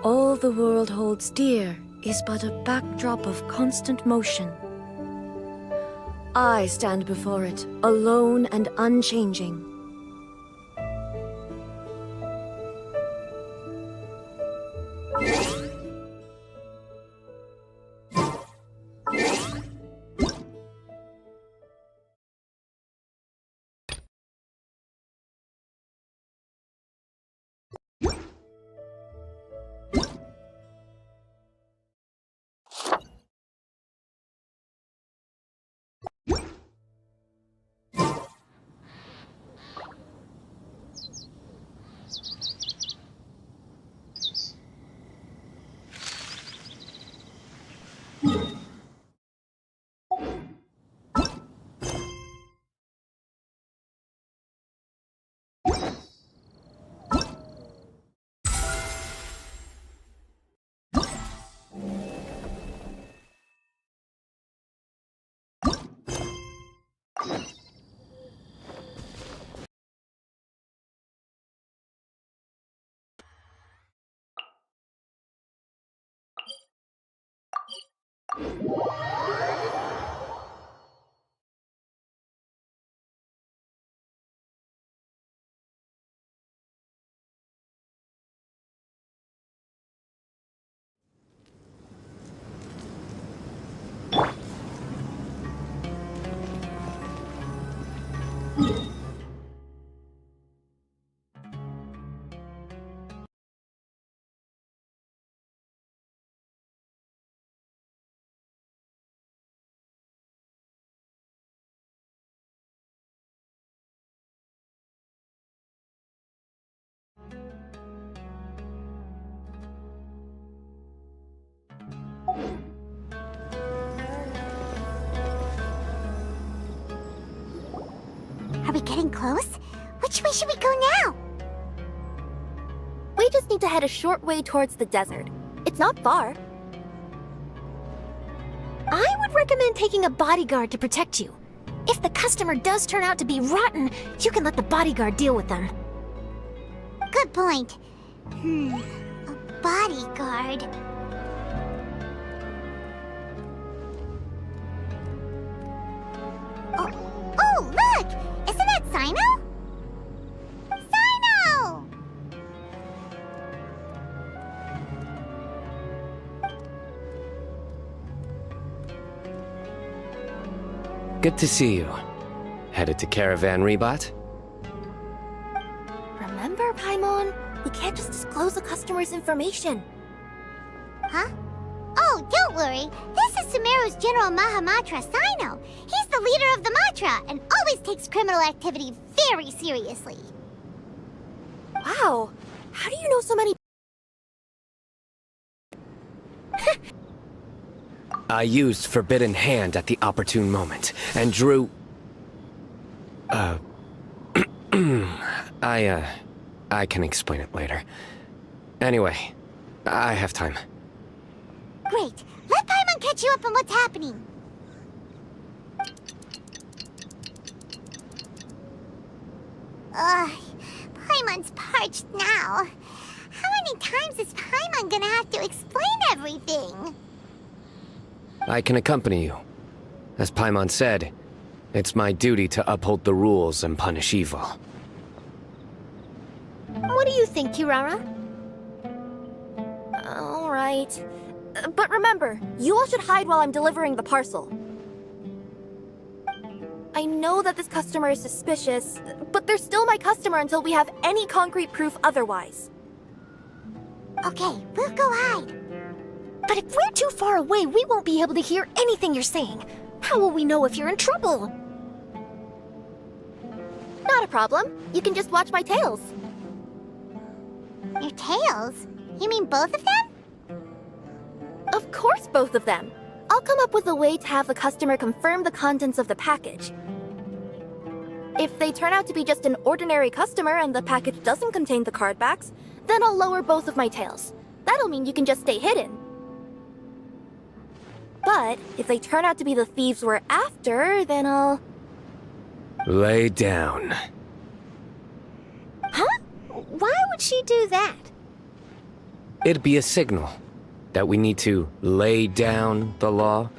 All the world holds dear is but a backdrop of constant motion. I stand before it, alone and unchanging. Are we getting close? Which way should we go now? We just need to head a short way towards the desert. It's not far. I would recommend taking a bodyguard to protect you. If the customer does turn out to be rotten, you can let the bodyguard deal with them. Good point. A bodyguard. Oh, look! Isn't that Sino? Sino! Good to see you. Headed to Caravan Rebot? Remember, Paimon? We can't just disclose the customer's information. Huh? Oh, don't worry. This is Sumeru's General Mahamatra, Sino. He's the leader of the Matra and always takes criminal activity very seriously. Wow. How do you know so many? I used Forbidden Hand at the opportune moment, and drew... I can explain it later. Anyway, I have time. Great. Let Paimon catch you up on what's happening. Paimon's parched now. How many times is Paimon gonna have to explain everything? I can accompany you. As Paimon said, it's my duty to uphold the rules and punish evil. What do you think, Kirara? All right. But remember, you all should hide while I'm delivering the parcel. I know that this customer is suspicious, but they're still my customer until we have any concrete proof otherwise. Okay, we'll go hide. But if we're too far away, we won't be able to hear anything you're saying. How will we know if you're in trouble? Not a problem. You can just watch my tails. Your tails? You mean both of them? Of course, both of them. I'll come up with a way to have the customer confirm the contents of the package. If they turn out to be just an ordinary customer and the package doesn't contain the card backs, then I'll lower both of my tails. That'll mean you can just stay hidden. But if they turn out to be the thieves we're after, then I'll... Lay down. Huh? Why would she do that? It'd be a signal that we need to lay down the law.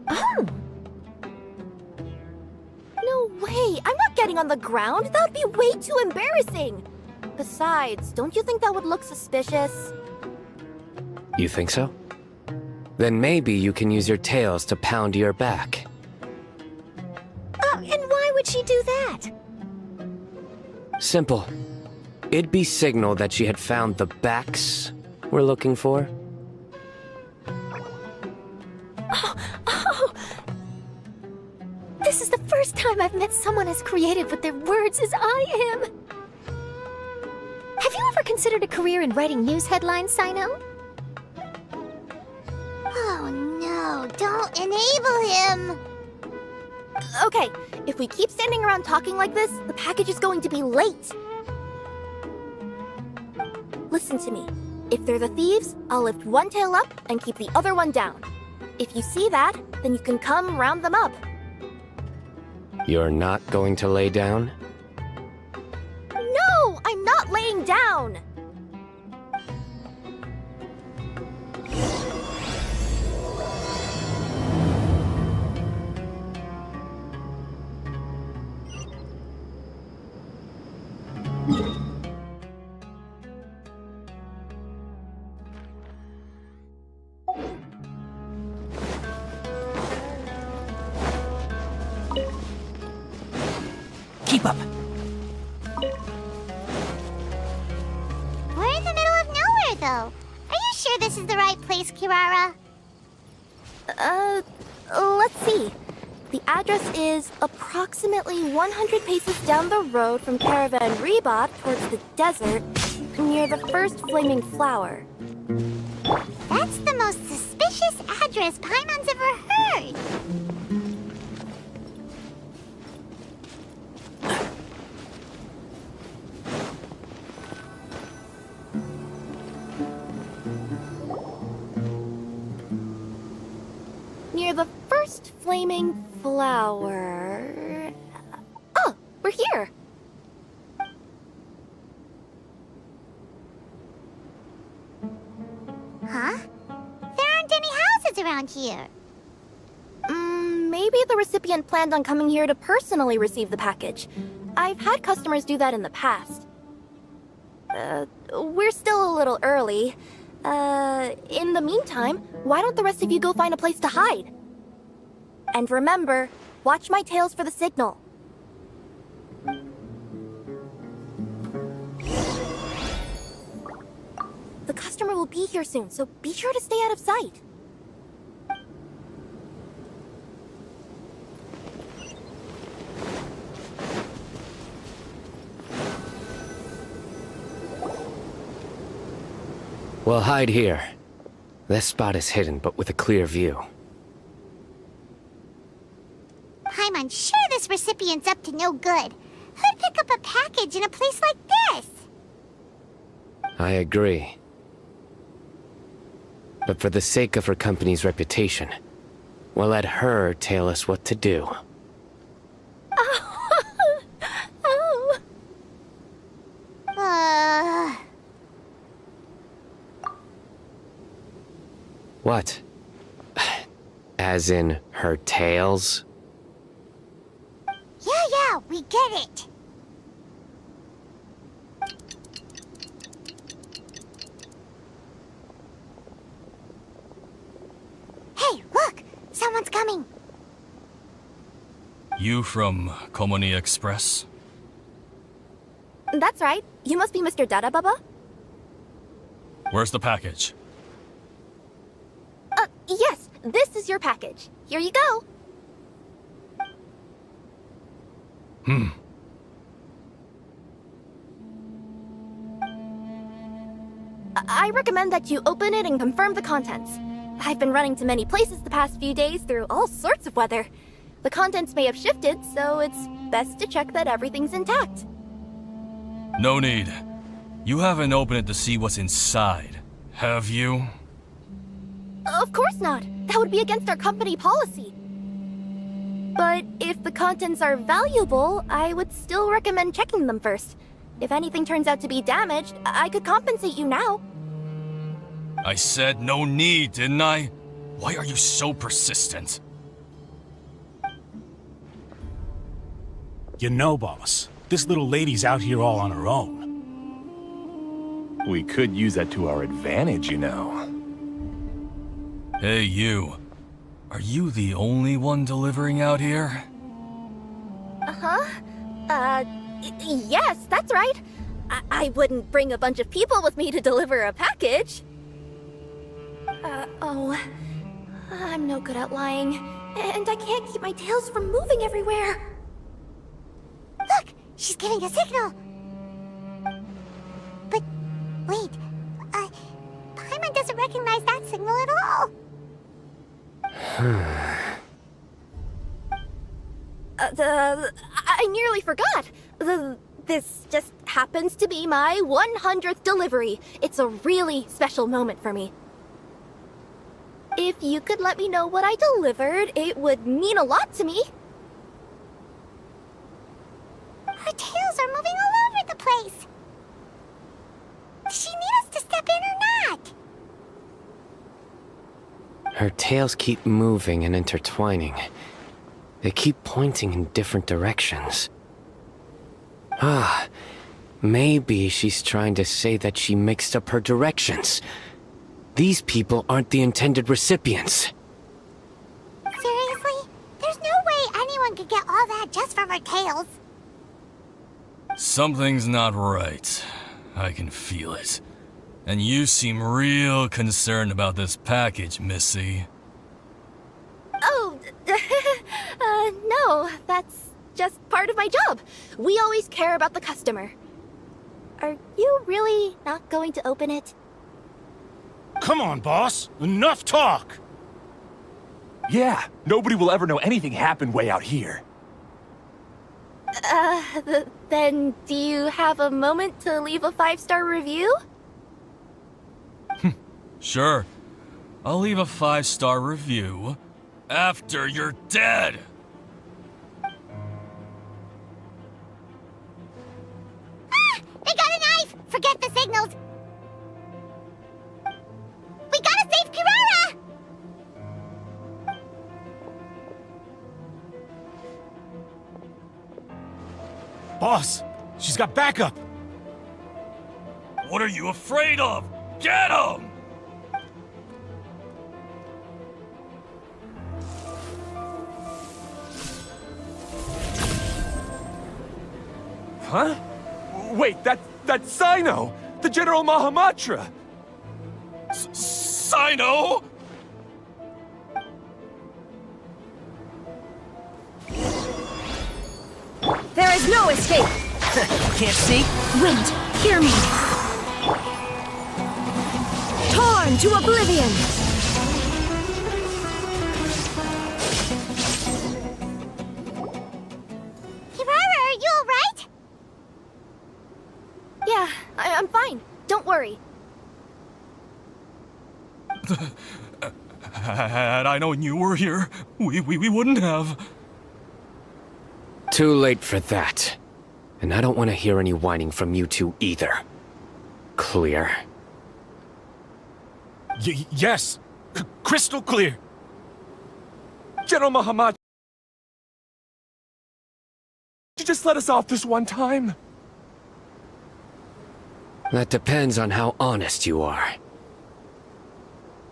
Oh! No way! I'm not getting on the ground! That would be way too embarrassing! Besides, don't you think that would look suspicious? You think so? Then maybe you can use your tails to pound your back. Oh, and why would she do that? Simple. It'd be signal that she had found the backs we're looking for. Oh! This is the first time I've met someone as creative with their words as I am. Have you ever considered a career in writing news headlines, Sino? Oh no, don't enable him! Okay, if we keep standing around talking like this, the package is going to be late. Listen to me. If they're the thieves, I'll lift one tail up and keep the other one down. If you see that, then you can come round them up. You're not going to lay down? No, I'm not laying down! Keep up! We're in the middle of nowhere, though. Are you sure this is the right place, Kirara? Let's see. The address is approximately 100 paces down the road from Caravan Rebot towards the desert, near the first flaming flower. That's the most suspicious address Paimon's ever heard. Near the first flaming flower... Oh, we're here! Huh? There aren't any houses around here. Maybe the recipient planned on coming here to personally receive the package. I've had customers do that in the past. We're still a little early. In the meantime, why don't the rest of you go find a place to hide? And remember, watch my tails for the signal. The customer will be here soon, so be sure to stay out of sight. We'll hide here. This spot is hidden, but with a clear view. Paimon's sure this recipient's up to no good. Who'd pick up a package in a place like this? I agree. But for the sake of her company's reputation, we'll let her tell us what to do. Oh. What? As in her tails? Yeah, we get it. Hey, look! Someone's coming. You from Komoni Express? That's right. You must be Mr. Dada Baba? Where's the package? Yes, this is your package. Here you go. I recommend that you open it and confirm the contents. I've been running to many places the past few days through all sorts of weather. The contents may have shifted, so it's best to check that everything's intact. No need. You haven't opened it to see what's inside, have you? Of course not. That would be against our company policy. But if the contents are valuable, I would still recommend checking them first. If anything turns out to be damaged, I could compensate you now. I said no need, didn't I? Why are you so persistent? You know, boss, this little lady's out here all on her own. We could use that to our advantage, you know. Hey, you. Are you the only one delivering out here? Yes, that's right. I wouldn't bring a bunch of people with me to deliver a package. I'm no good at lying, and I can't keep my tails from moving everywhere. Look! She's giving a signal! But, wait, Paimon doesn't recognize that signal at all! I nearly forgot. This just happens to be my 100th delivery. It's a really special moment for me. If you could let me know what I delivered, it would mean a lot to me. Her tails are moving all over the place! Does she need us to step in or not? Her tails keep moving and intertwining. They keep pointing in different directions. Maybe she's trying to say that she mixed up her directions. These people aren't the intended recipients. Seriously? There's no way anyone could get all that just from her tails. Something's not right. I can feel it. And you seem real concerned about this package, Missy. Oh, no, that's just part of my job. We always care about the customer. Are you really not going to open it? Come on, boss! Enough talk! Yeah, nobody will ever know anything happened way out here. Then do you have a moment to leave a 5-star review? Sure. I'll leave a 5-star review after you're dead. They got a knife! Forget the signals! We gotta save Kirara! Boss, she's got backup! What are you afraid of? Get him! Huh? Wait, that's Sino! The General Mahamatra! Sino? There is no escape! Can't see? Wind, hear me! Torn to oblivion! Kirara, are you alright? Yeah, I'm fine. Don't worry. Had I known you were here, we wouldn't have. Too late for that. And I don't want to hear any whining from you two either. Clear? Yes! Crystal clear! General Mahamatra, you just let us off this one time? That depends on how honest you are.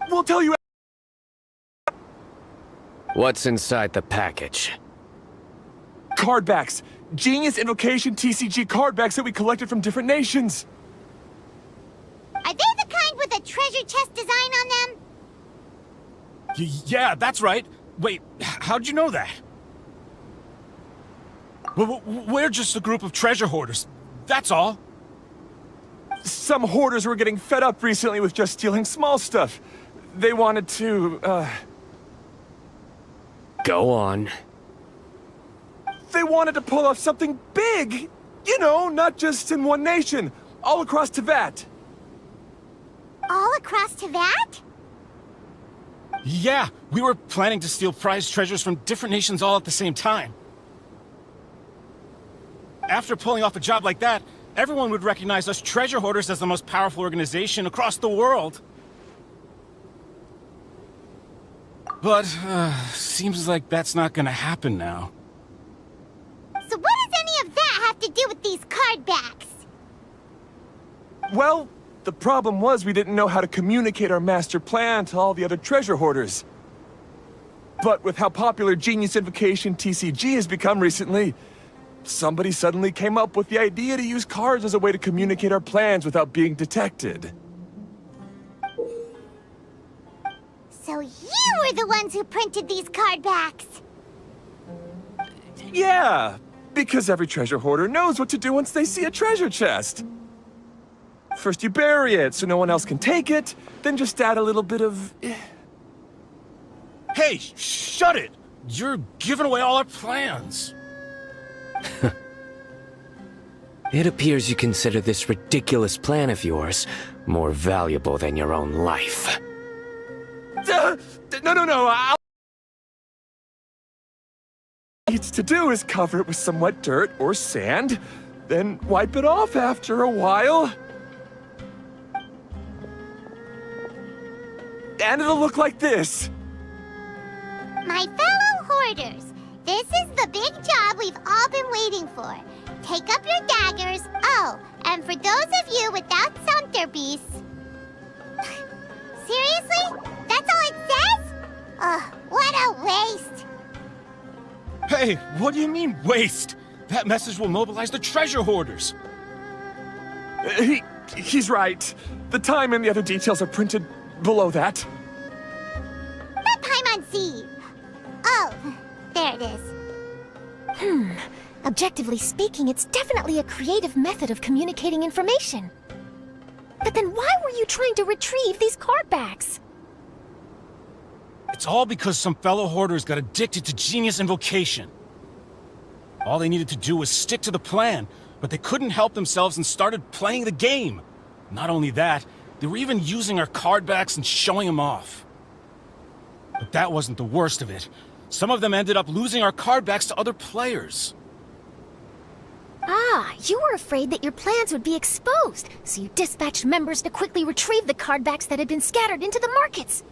We'll tell you. What's inside the package? Cardbacks. Genius Invocation TCG cardbacks that we collected from different nations. Are they the kind with a treasure chest design on them? Yeah, that's right. Wait, how'd you know that? We're just a group of treasure hoarders. That's all. Some hoarders were getting fed up recently with just stealing small stuff. They wanted to, Go on. They wanted to pull off something big! You know, not just in one nation, all across Tibet. All across Tibet? Yeah, we were planning to steal prized treasures from different nations all at the same time. After pulling off a job like that, everyone would recognize us treasure hoarders as the most powerful organization across the world. But, seems like that's not gonna happen now. So what does any of that have to do with these card backs? Well, the problem was we didn't know how to communicate our master plan to all the other treasure hoarders. But with how popular Genius Invocation TCG has become recently, somebody suddenly came up with the idea to use cards as a way to communicate our plans without being detected. So you were the ones who printed these card backs? Yeah, because every treasure hoarder knows what to do once they see a treasure chest. First you bury it so no one else can take it, then just add a little bit of... Hey, shut it! You're giving away all our plans. It appears you consider this ridiculous plan of yours more valuable than your own life. No, all it needs to do is cover it with some wet dirt or sand, then wipe it off after a while. And it'll look like this. My fellow hoarders, this is the big job we've all been waiting for. Take up your daggers. Oh, and for those of you without centerpiece... Seriously? That's all it says? Ugh, what a waste. Hey, what do you mean, waste? That message will mobilize the treasure hoarders. He's right. The time and the other details are printed below that. That Paimon Z. Oh, there it is. Objectively speaking, it's definitely a creative method of communicating information. But then why were you trying to retrieve these card backs? It's all because some fellow hoarders got addicted to Genius Invocation. All they needed to do was stick to the plan, but they couldn't help themselves and started playing the game. Not only that, they were even using our card backs and showing them off. But that wasn't the worst of it. Some of them ended up losing our card backs to other players. Ah, you were afraid that your plans would be exposed, so you dispatched members to quickly retrieve the card backs that had been scattered into the markets.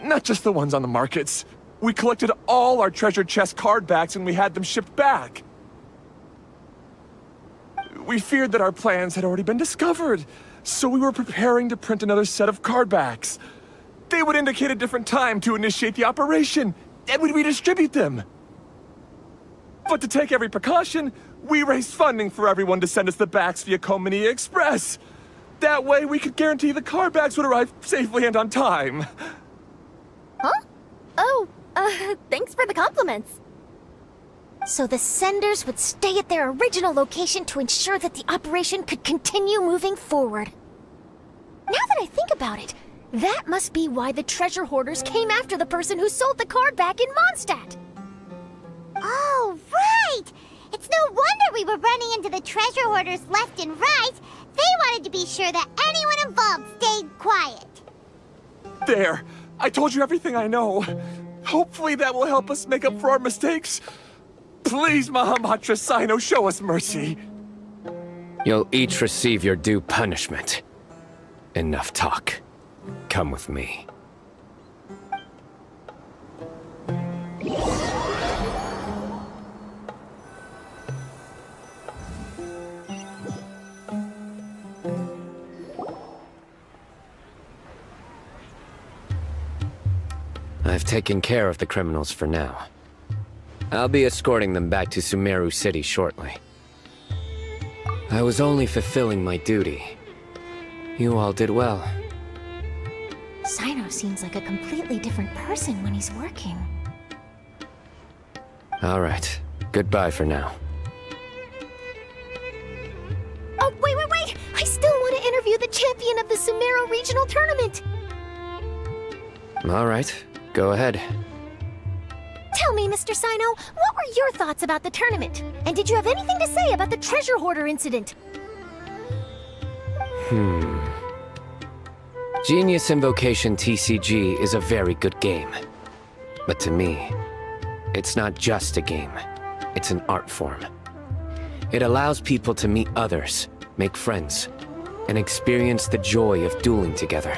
Not just the ones on the markets. We collected all our treasure chest card backs and we had them shipped back. We feared that our plans had already been discovered, so we were preparing to print another set of card backs. They would indicate a different time to initiate the operation, and we'd redistribute them. But to take every precaution, we raised funding for everyone to send us the backs via Komini Express. That way we could guarantee the card backs would arrive safely and on time. Huh? Oh, thanks for the compliments. So the senders would stay at their original location to ensure that the operation could continue moving forward. Now that I think about it, that must be why the treasure hoarders came after the person who sold the card back in Mondstadt. Oh, right! It's no wonder we were running into the treasure hoarders left and right. They wanted to be sure that anyone involved stayed quiet. There, I told you everything I know. Hopefully that will help us make up for our mistakes. Please, Mahamatra Sino, show us mercy. You'll each receive your due punishment. Enough talk. Come with me. I've taken care of the criminals for now. I'll be escorting them back to Sumeru City shortly. I was only fulfilling my duty. You all did well. Sino seems like a completely different person when he's working. All right. Goodbye for now. Oh, wait! I still want to interview the champion of the Sumeru Regional Tournament! All right. Go ahead. Tell me, Mr. Sino, what were your thoughts about the tournament? And did you have anything to say about the treasure hoarder incident? Genius Invocation TCG is a very good game. But to me, it's not just a game. It's an art form. It allows people to meet others, make friends, and experience the joy of dueling together.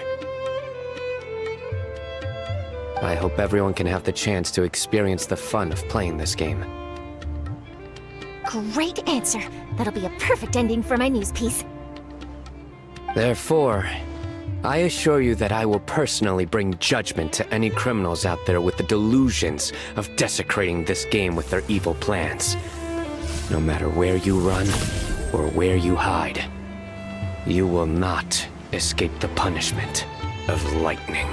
I hope everyone can have the chance to experience the fun of playing this game. Great answer. That'll be a perfect ending for my news piece. Therefore, I assure you that I will personally bring judgment to any criminals out there with the delusions of desecrating this game with their evil plans. No matter where you run or where you hide, you will not escape the punishment of lightning.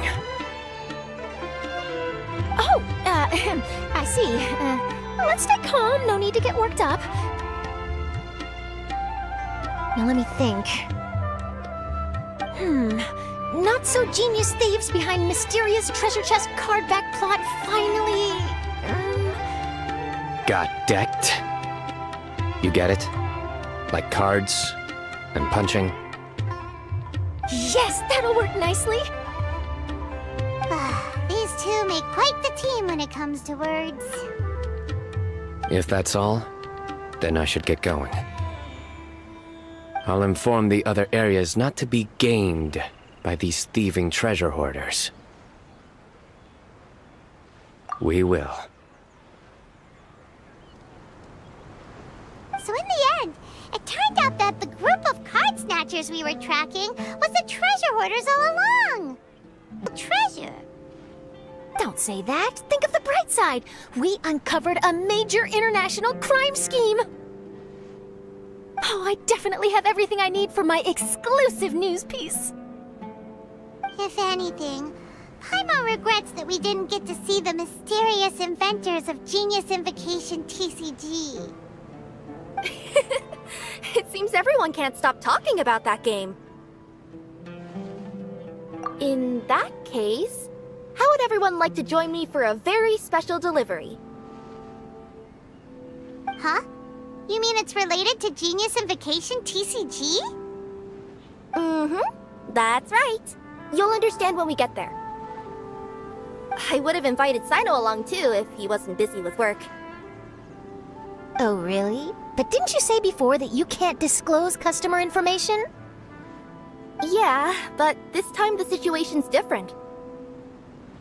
Oh, I see. Let's stay calm. No need to get worked up. Now let me think. Not so genius thieves behind mysterious treasure chest card back plot finally... Got decked? You get it? Like cards and punching? Yes, that'll work nicely. These two make quite the team when it comes to words. If that's all, then I should get going. I'll inform the other areas not to be gamed by these thieving treasure hoarders. We will. So in the end, it turned out that the group of card snatchers we were tracking was the treasure hoarders all along. Treasure. Don't say that. Think of the bright side. We uncovered a major international crime scheme. Oh, I definitely have everything I need for my exclusive news piece. If anything, Paimon regrets that we didn't get to see the mysterious inventors of Genius Invocation TCG. It seems everyone can't stop talking about that game. In that case, how would everyone like to join me for a very special delivery? Huh? You mean it's related to Genius Invocation TCG? Mm-hmm. That's right. You'll understand when we get there. I would have invited Sino along too if he wasn't busy with work. Oh, really? But didn't you say before that you can't disclose customer information? Yeah, but this time the situation's different.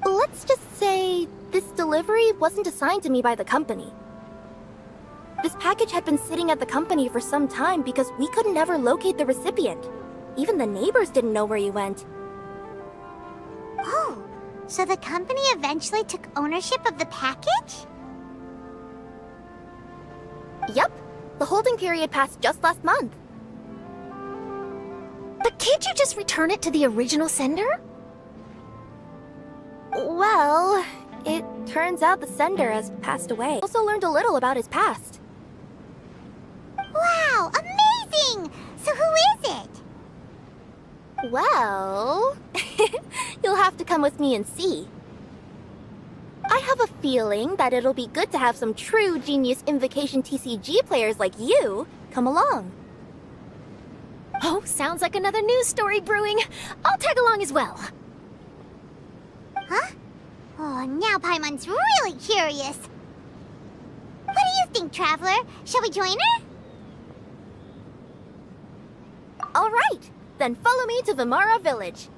Let's just say this delivery wasn't assigned to me by the company. This package had been sitting at the company for some time because we couldn't ever locate the recipient. Even the neighbors didn't know where he went. Oh, so the company eventually took ownership of the package? Yep, the holding period passed just last month. But can't you just return it to the original sender? Well, it turns out the sender has passed away. Also learned a little about his past. Wow, amazing! So who is it? Well, you'll have to come with me and see. I have a feeling that it'll be good to have some true Genius Invocation TCG players like you come along. Oh, sounds like another news story brewing. I'll tag along as well. Huh? Oh, now Paimon's really curious. What do you think, Traveler? Shall we join her? All right, then follow me to Vimara Village.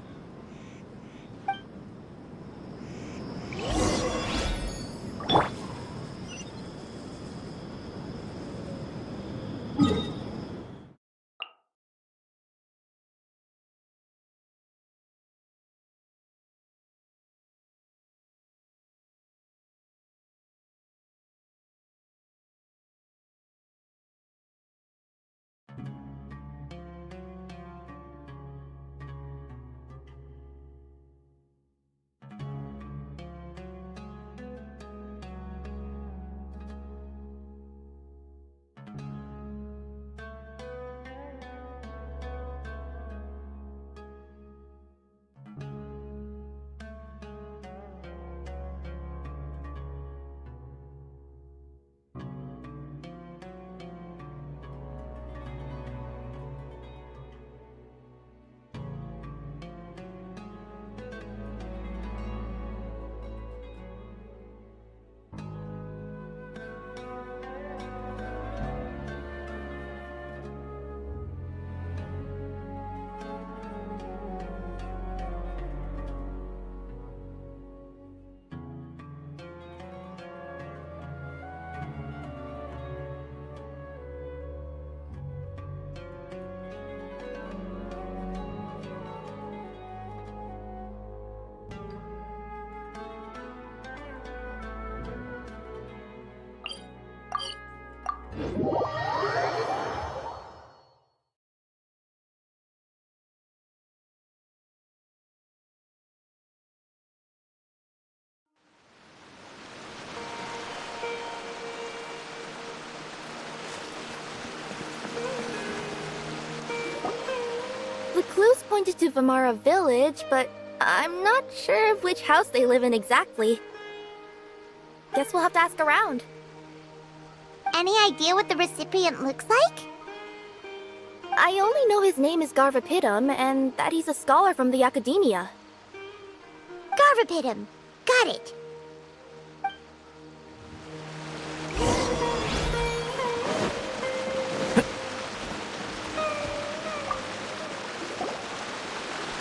pointed to Vamara Village, but I'm not sure of which house they live in exactly. Guess we'll have to ask around. Any idea what the recipient looks like? I only know his name is Garvapidum and that he's a scholar from the academia. Garvapidum. Got it.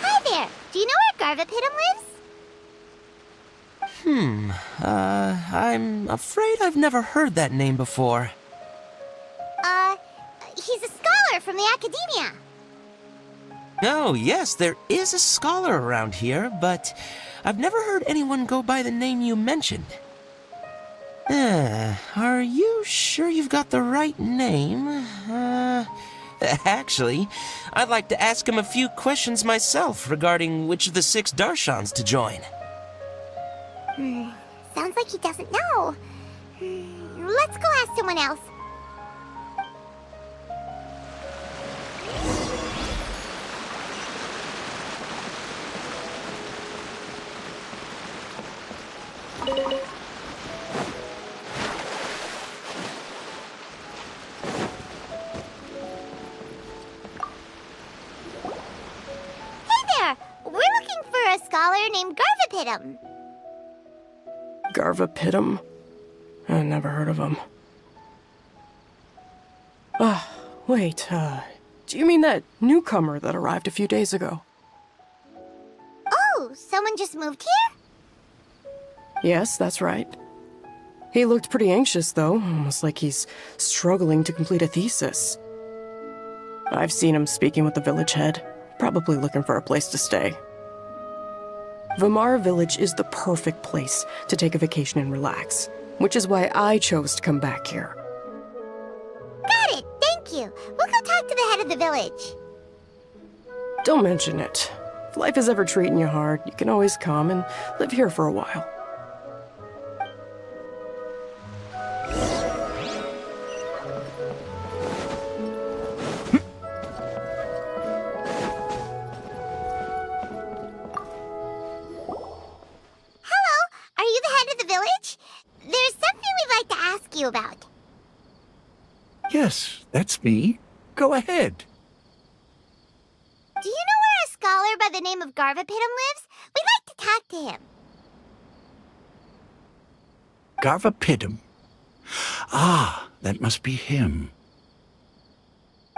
Hi there. Do you know where Garvapidum lives? I'm afraid I've never heard that name before. He's a scholar from the academia. Oh, yes, there is a scholar around here, but I've never heard anyone go by the name you mentioned. Are you sure you've got the right name? Actually, I'd like to ask him a few questions myself regarding which of the 6 Darshans to join. Sounds like he doesn't know. Let's go ask someone else. Hey there! We're looking for a scholar named Garvapidum. Garvapidum? I never heard of him. Wait, do you mean that newcomer that arrived a few days ago? Oh, someone just moved here? Yes, that's right. He looked pretty anxious, though, almost like he's struggling to complete a thesis. I've seen him speaking with the village head, probably looking for a place to stay. Vamara Village is the perfect place to take a vacation and relax, which is why I chose to come back here. Got it, thank you. We'll go talk to the head of the village. Don't mention it. If life is ever treating you hard, you can always come and live here for a while. Are you the head of the village? There's something we'd like to ask you about. Yes, that's me. Go ahead. Do you know where a scholar by the name of Garvapidum lives? We'd like to talk to him. Garvapidum. Ah, that must be him.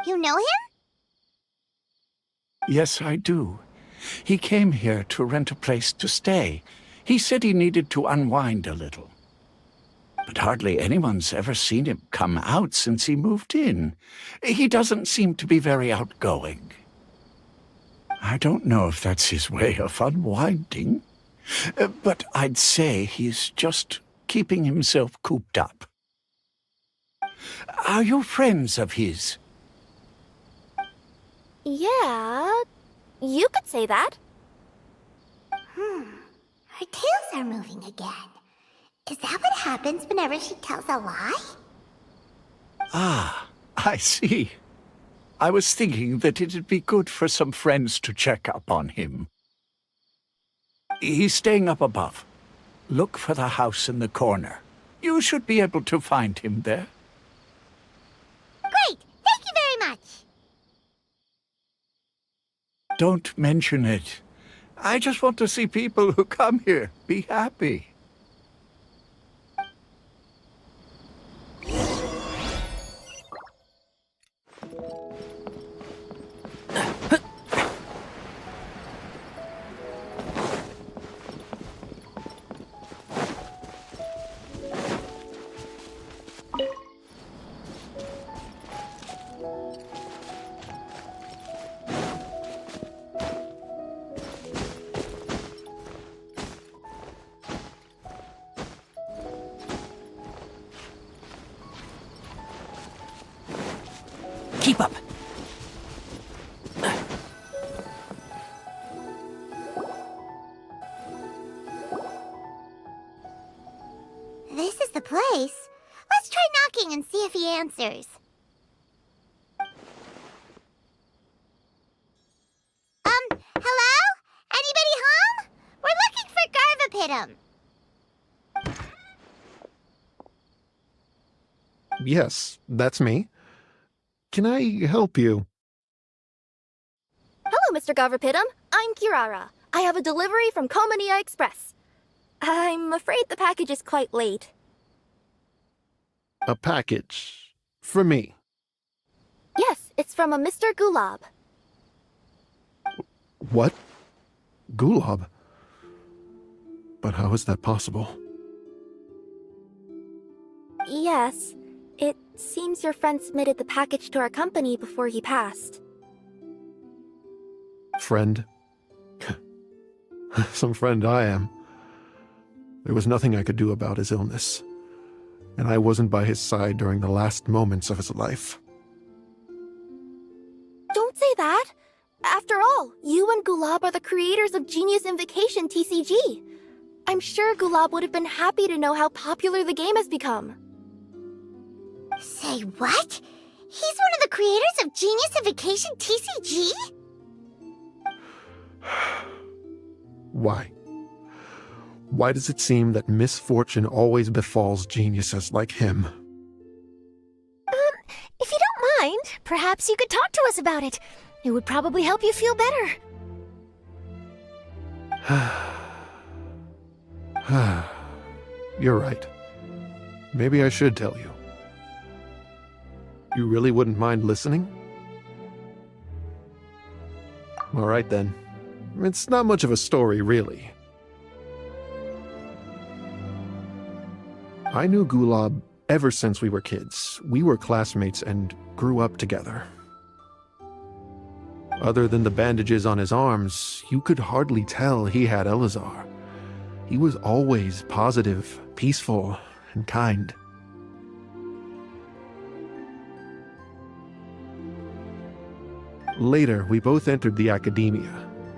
You know him? Yes, I do. He came here to rent a place to stay. He said he needed to unwind a little. But hardly anyone's ever seen him come out since he moved in. He doesn't seem to be very outgoing. I don't know if that's his way of unwinding, but I'd say he's just keeping himself cooped up. Are you friends of his? Yeah, you could say that. Her tails are moving again. Is that what happens whenever she tells a lie? Ah, I see. I was thinking that it'd be good for some friends to check up on him. He's staying up above. Look for the house in the corner. You should be able to find him there. Great! Thank you very much! Don't mention it. I just want to see people who come here be happy. Keep up. This is the place. Let's try knocking and see if he answers. anybody home? We're looking for Garvapitum. Yes, that's me. Can I help you? Hello, Mr. Garvapitum. I'm Kirara. I have a delivery from Komania Express. I'm afraid the package is quite late. A package. For me. Yes, it's from a Mr. Gulab. What? Gulab? But how is that possible? Yes, it seems your friend submitted the package to our company before he passed. Friend? Some friend I am. There was nothing I could do about his illness, and I wasn't by his side during the last moments of his life. Don't say that! After all, you and Gulab are the creators of Genius Invocation TCG. I'm sure Gulab would have been happy to know how popular the game has become. Say what? He's one of the creators of Genius Invocation TCG? Why? Why does it seem that misfortune always befalls geniuses like him? If you don't mind, perhaps you could talk to us about it. It would probably help you feel better. You're right. Maybe I should tell you. You really wouldn't mind listening? All right then. It's not much of a story, really. I knew Gulab ever since we were kids. We were classmates and grew up together. Other than the bandages on his arms, you could hardly tell he had Elazar. He was always positive, peaceful, and kind. Later, we both entered the academia,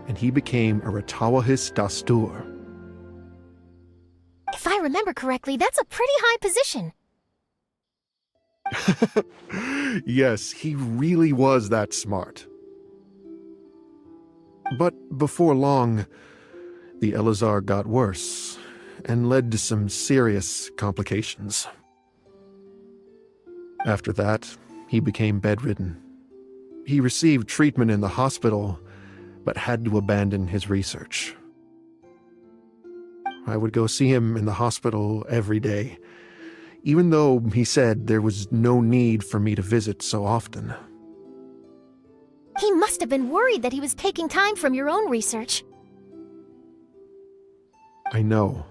and he became a Ratawahis Dastur. If I remember correctly, that's a pretty high position. Yes, he really was that smart. But before long, the Elazar got worse and led to some serious complications. After that, he became bedridden. He received treatment in the hospital, but had to abandon his research. I would go see him in the hospital every day, even though he said there was no need for me to visit so often. He must have been worried that he was taking time from your own research. I know,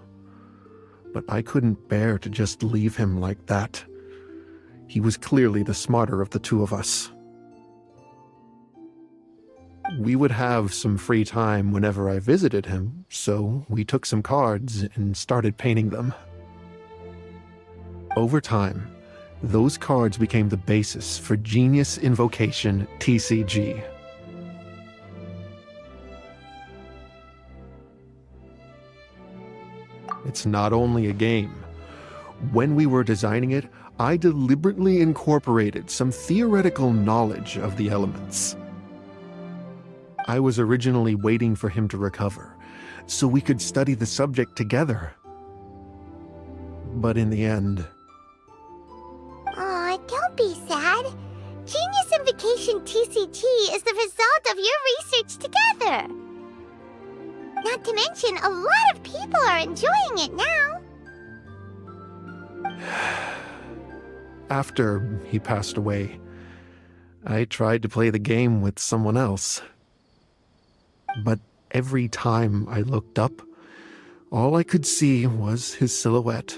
but I couldn't bear to just leave him like that. He was clearly the smarter of the two of us. We would have some free time whenever I visited him, so we took some cards and started painting them. Over time, those cards became the basis for Genius Invocation TCG. It's not only a game. When we were designing it, I deliberately incorporated some theoretical knowledge of the elements. I was originally waiting for him to recover, so we could study the subject together. But in the end... Aw, don't be sad. Genius Invocation TCG is the result of your research together. Not to mention, a lot of people are enjoying it now. After he passed away, I tried to play the game with someone else. But every time I looked up, all I could see was his silhouette.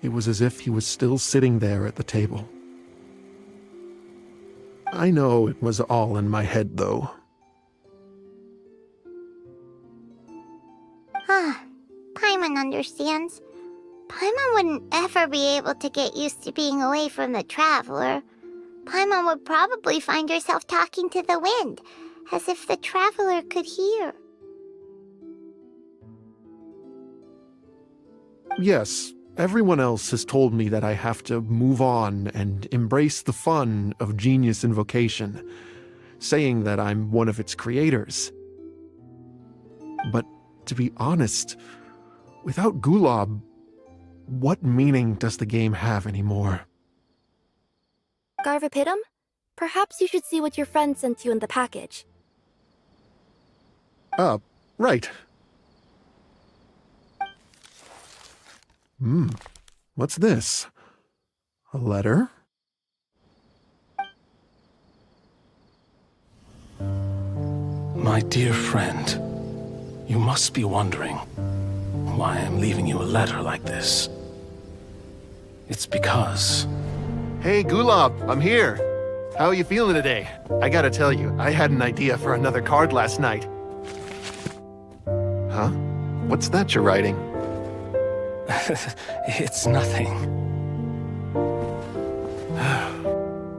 It was as if he was still sitting there at the table. I know it was all in my head, though. Paimon understands. Paimon wouldn't ever be able to get used to being away from the Traveler. Paimon would probably find herself talking to the wind, as if the Traveler could hear. Yes, everyone else has told me that I have to move on and embrace the fun of Genius Invocation, saying that I'm one of its creators. But to be honest, without Gulob, what meaning does the game have anymore? Garvapitum? Perhaps you should see what your friend sent you in the package. Right. What's this? A letter? My dear friend, you must be wondering why I'm leaving you a letter like this. It's because... Hey, Gulob, I'm here. How are you feeling today? I gotta tell you, I had an idea for another card last night. Huh? What's that you're writing? It's nothing.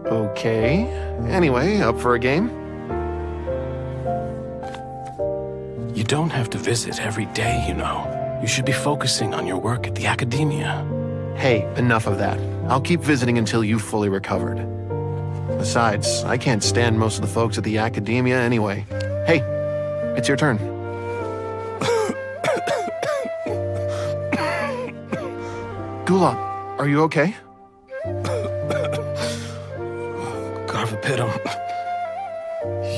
Okay. Anyway, up for a game? You don't have to visit every day, you know. You should be focusing on your work at the academia. Hey, enough of that. I'll keep visiting until you've fully recovered. Besides, I can't stand most of the folks at the academia anyway. Hey, it's your turn. Gulob, are you okay? Garvapitum,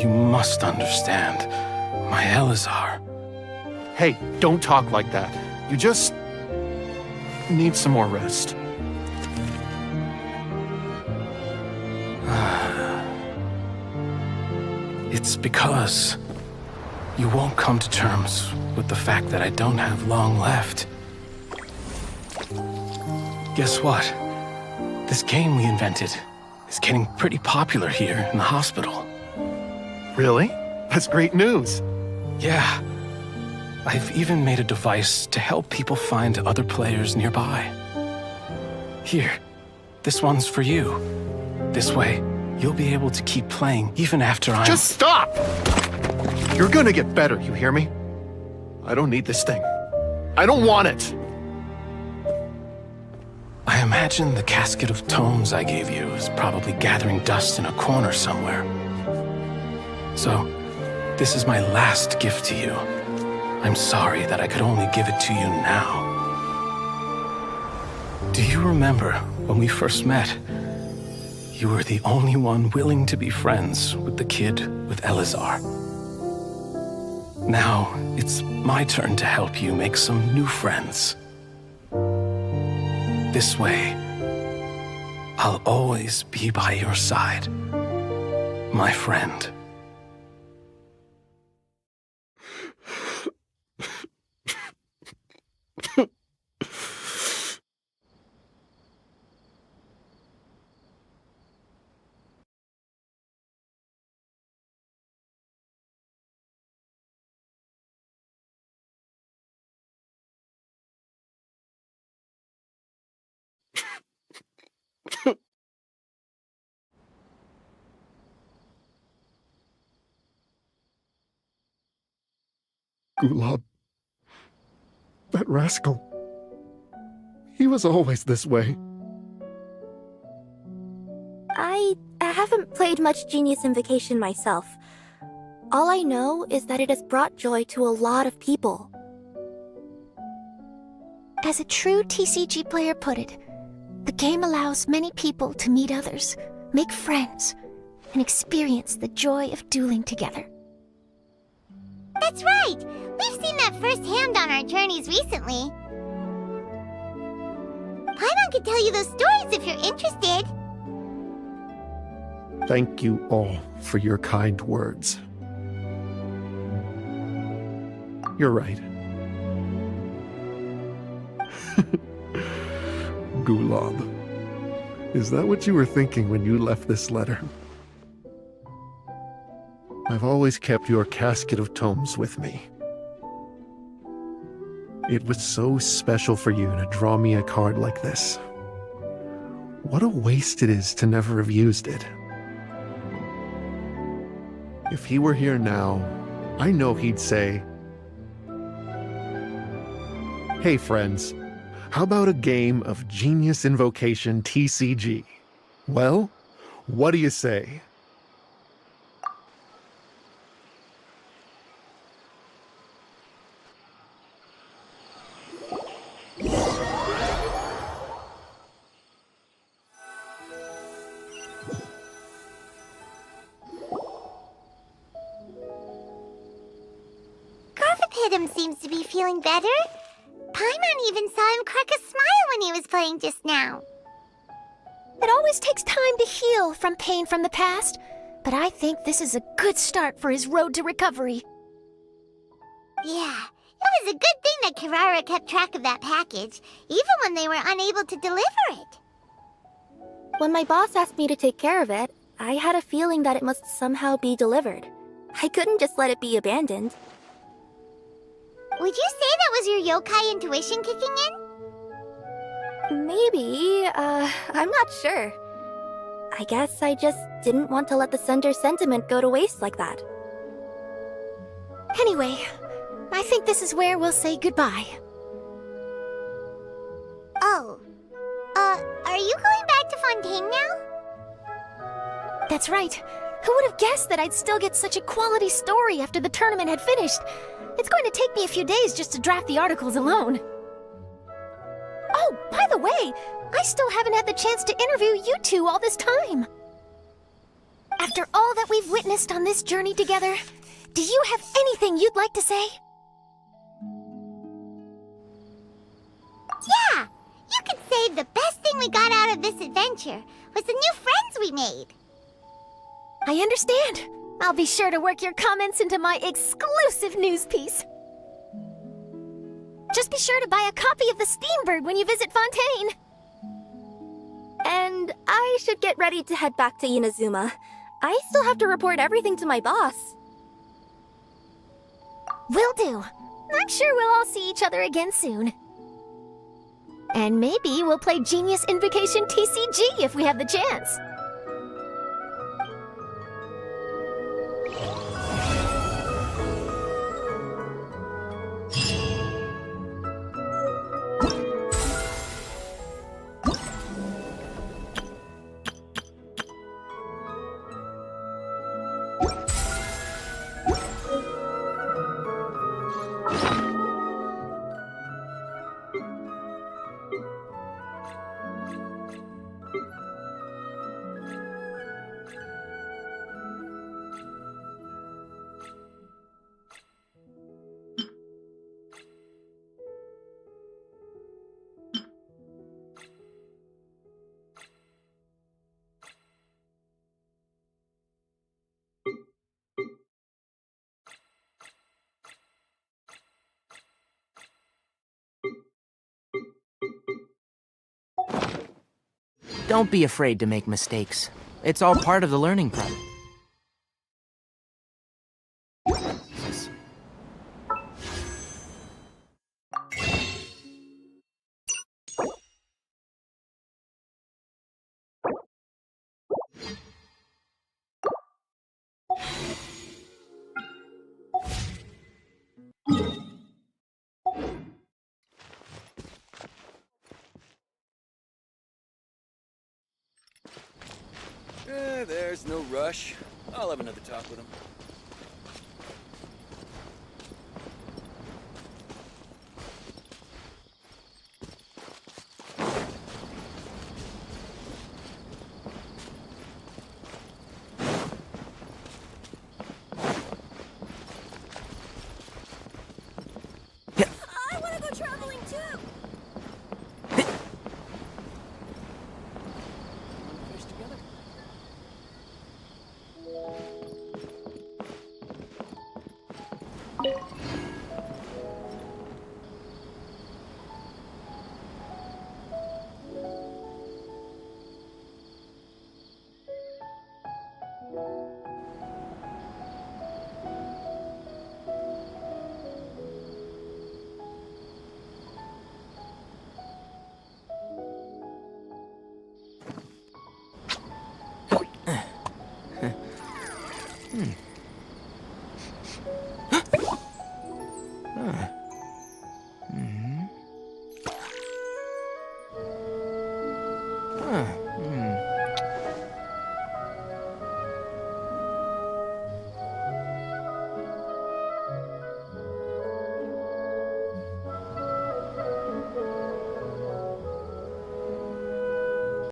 you must understand. My Elazar. Hey, don't talk like that. You just need some more rest. It's because you won't come to terms with the fact that I don't have long left. Guess what? This game we invented is getting pretty popular here in the hospital. Really? That's great news. Yeah. I've even made a device to help people find other players nearby. Here, this one's for you. This way, you'll be able to keep playing even after I'm... Just stop! You're gonna get better, you hear me? I don't need this thing. I don't want it! I imagine the casket of tomes I gave you is probably gathering dust in a corner somewhere. So, this is my last gift to you. I'm sorry that I could only give it to you now. Do you remember when we first met? You were the only one willing to be friends with the kid with Elazar. Now, it's my turn to help you make some new friends. This way, I'll always be by your side, my friend. Gulob. That rascal. He was always this way. I haven't played much Genius Invocation myself. All I know is that it has brought joy to a lot of people. As a true TCG player put it, the game allows many people to meet others, make friends, and experience the joy of dueling together. That's right! We've seen that firsthand on our journeys recently. Paimon could tell you those stories if you're interested. Thank you all for your kind words. You're right. Gulob. Is that what you were thinking when you left this letter? I've always kept your casket of tomes with me. It was so special for you to draw me a card like this. What a waste it is to never have used it. If he were here now, I know he'd say, "Hey friends, how about a game of Genius Invocation TCG? Well, what do you say?" seems to be feeling better. Paimon even saw him crack a smile when he was playing just now. It always takes time to heal from pain from the past, but I think this is a good start for his road to recovery. Yeah, it was a good thing that Carrara kept track of that package, even when they were unable to deliver it. When my boss asked me to take care of it, I had a feeling that it must somehow be delivered. I couldn't just let it be abandoned. Would you say that was your yokai intuition kicking in? Maybe, I'm not sure. I guess I just didn't want to let the sender's sentiment go to waste like that. Anyway, I think this is where we'll say goodbye. Oh. Are you going back to Fontaine now? That's right. Who would have guessed that I'd still get such a quality story after the tournament had finished? It's going to take me a few days just to draft the articles alone. Oh, by the way, I still haven't had the chance to interview you two all this time. After all that we've witnessed on this journey together, do you have anything you'd like to say? Yeah! You could say the best thing we got out of this adventure was the new friends we made. I understand. I'll be sure to work your comments into my exclusive news piece. Just be sure to buy a copy of the Steambird when you visit Fontaine. And I should get ready to head back to Inazuma. I still have to report everything to my boss. Will do. I'm sure we'll all see each other again soon. And maybe we'll play Genius Invocation TCG if we have the chance. Don't be afraid to make mistakes. It's all part of the learning process. There's no rush. I'll have another talk with him.